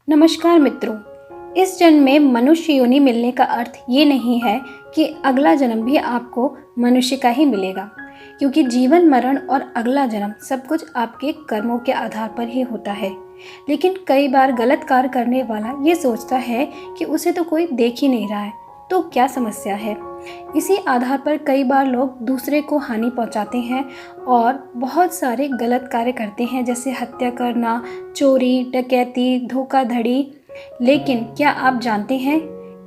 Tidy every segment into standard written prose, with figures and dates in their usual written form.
नमस्कार मित्रों। इस जन्म में मनुष्य योनि मिलने का अर्थ ये नहीं है कि अगला जन्म भी आपको मनुष्य का ही मिलेगा, क्योंकि जीवन मरण और अगला जन्म सब कुछ आपके कर्मों के आधार पर ही होता है। लेकिन कई बार गलत कार्य करने वाला ये सोचता है कि उसे तो कोई देख ही नहीं रहा है, तो क्या समस्या है। इसी आधार पर कई बार लोग दूसरे को हानि पहुंचाते हैं और बहुत सारे गलत कार्य करते हैं, जैसे हत्या करना, चोरी, डकैती, धोखाधड़ी। लेकिन क्या आप जानते हैं,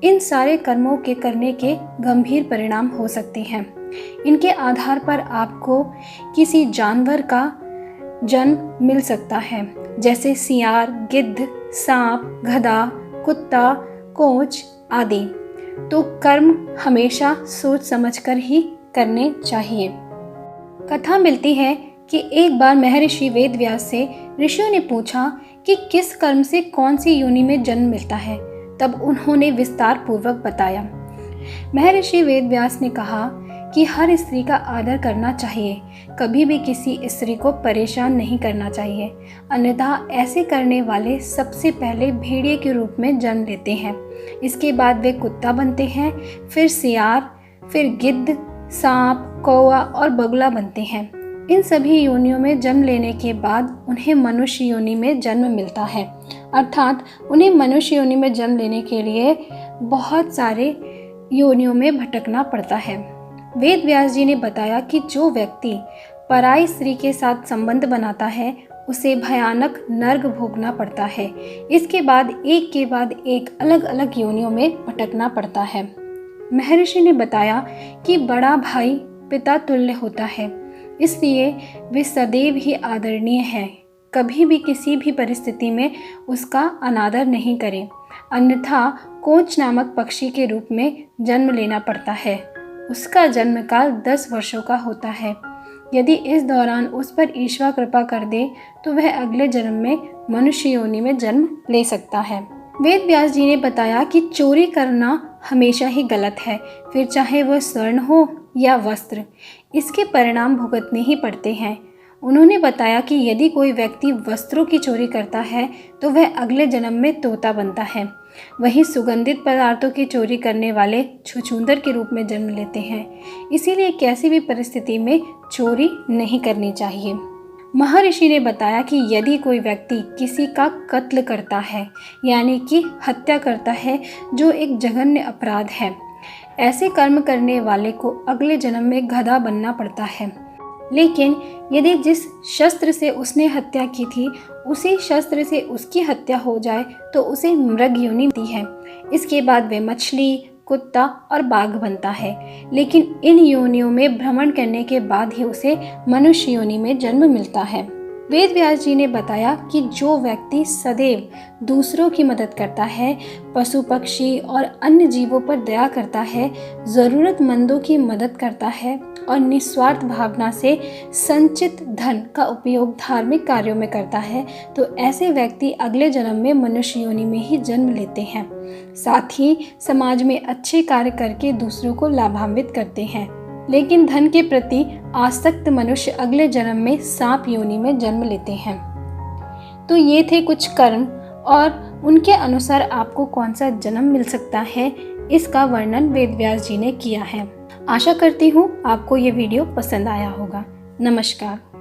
इन सारे कर्मों के करने के गंभीर परिणाम हो सकते हैं। इनके आधार पर आपको किसी जानवर का जन्म मिल सकता है, जैसे सियार, गिद्ध, सांप, गधा, कुत्ता, कोंच आदि। तो कर्म हमेशा सोच समझकर ही करने चाहिए। कथा मिलती है कि एक बार महर्षि वेदव्यास से ऋषियों ने पूछा कि किस कर्म से कौन सी योनि में जन्म मिलता है। तब उन्होंने विस्तार पूर्वक बताया। महर्षि वेदव्यास ने कहा कि हर स्त्री का आदर करना चाहिए, कभी भी किसी स्त्री को परेशान नहीं करना चाहिए, अन्यथा ऐसे करने वाले सबसे पहले भेड़िए के रूप में जन्म लेते हैं। इसके बाद वे कुत्ता बनते हैं, फिर सियार, फिर गिद्ध, सांप, कौवा और बगुला बनते हैं। इन सभी योनियों में जन्म लेने के बाद उन्हें मनुष्य योनि में जन्म मिलता है, अर्थात उन्हें मनुष्य योनि में जन्म लेने के लिए बहुत सारे योनियों में भटकना पड़ता है। वेद व्यास जी ने बताया कि जो व्यक्ति पराई स्त्री के साथ संबंध बनाता है उसे भयानक नर्क भोगना पड़ता है। इसके बाद एक अलग अलग योनियों में भटकना पड़ता है। महर्षि ने बताया कि बड़ा भाई पिता तुल्य होता है, इसलिए वे सदैव ही आदरणीय है। कभी भी किसी भी परिस्थिति में उसका अनादर नहीं करें, अन्यथा कोंच नामक पक्षी के रूप में जन्म लेना पड़ता है। उसका जन्म काल 10 वर्षों का होता है। यदि इस दौरान उस पर ईश्वर कृपा कर दे तो वह अगले जन्म में मनुष्य योनि में जन्म ले सकता है। वेद व्यास जी ने बताया कि चोरी करना हमेशा ही गलत है, फिर चाहे वह स्वर्ण हो या वस्त्र, इसके परिणाम भुगतने ही पड़ते हैं। उन्होंने बताया कि यदि कोई व्यक्ति वस्त्रों की चोरी करता है तो वह अगले जन्म में तोता बनता है। वहीं सुगंधित पदार्थों की चोरी करने वाले छुछुंदर के रूप में जन्म लेते हैं। इसीलिए किसी भी परिस्थिति में चोरी नहीं करनी चाहिए। महर्षि ने बताया कि यदि कोई व्यक्ति किसी का कत्ल करता है, यानी कि हत्या करता है, जो एक जघन्य अपराध है, ऐसे कर्म करने वाले को अगले जन्म में गधा बनना पड़ता है। लेकिन यदि जिस शस्त्र से उसने हत्या की थी उसी शस्त्र से उसकी हत्या हो जाए तो उसे मृग योनि मिलती है। इसके बाद वे मछली, कुत्ता और बाघ बनता है। लेकिन इन योनियों में भ्रमण करने के बाद ही उसे मनुष्य योनि में जन्म मिलता है। वेद व्यास जी ने बताया कि जो व्यक्ति सदैव दूसरों की मदद करता है, पशु पक्षी और अन्य जीवों पर दया करता है, ज़रूरतमंदों की मदद करता है और निस्वार्थ भावना से संचित धन का उपयोग धार्मिक कार्यों में करता है, तो ऐसे व्यक्ति अगले जन्म में मनुष्य योनि में ही जन्म लेते हैं। साथ ही समाज में अच्छे कार्य करके दूसरों को लाभान्वित करते हैं। लेकिन धन के प्रति आसक्त मनुष्य अगले जन्म में सांप योनि में जन्म लेते हैं। तो ये थे कुछ कर्म और उनके अनुसार आपको कौन सा जन्म मिल सकता है, इसका वर्णन वेद व्यास जी ने किया है। आशा करती हूँ आपको ये वीडियो पसंद आया होगा। नमस्कार।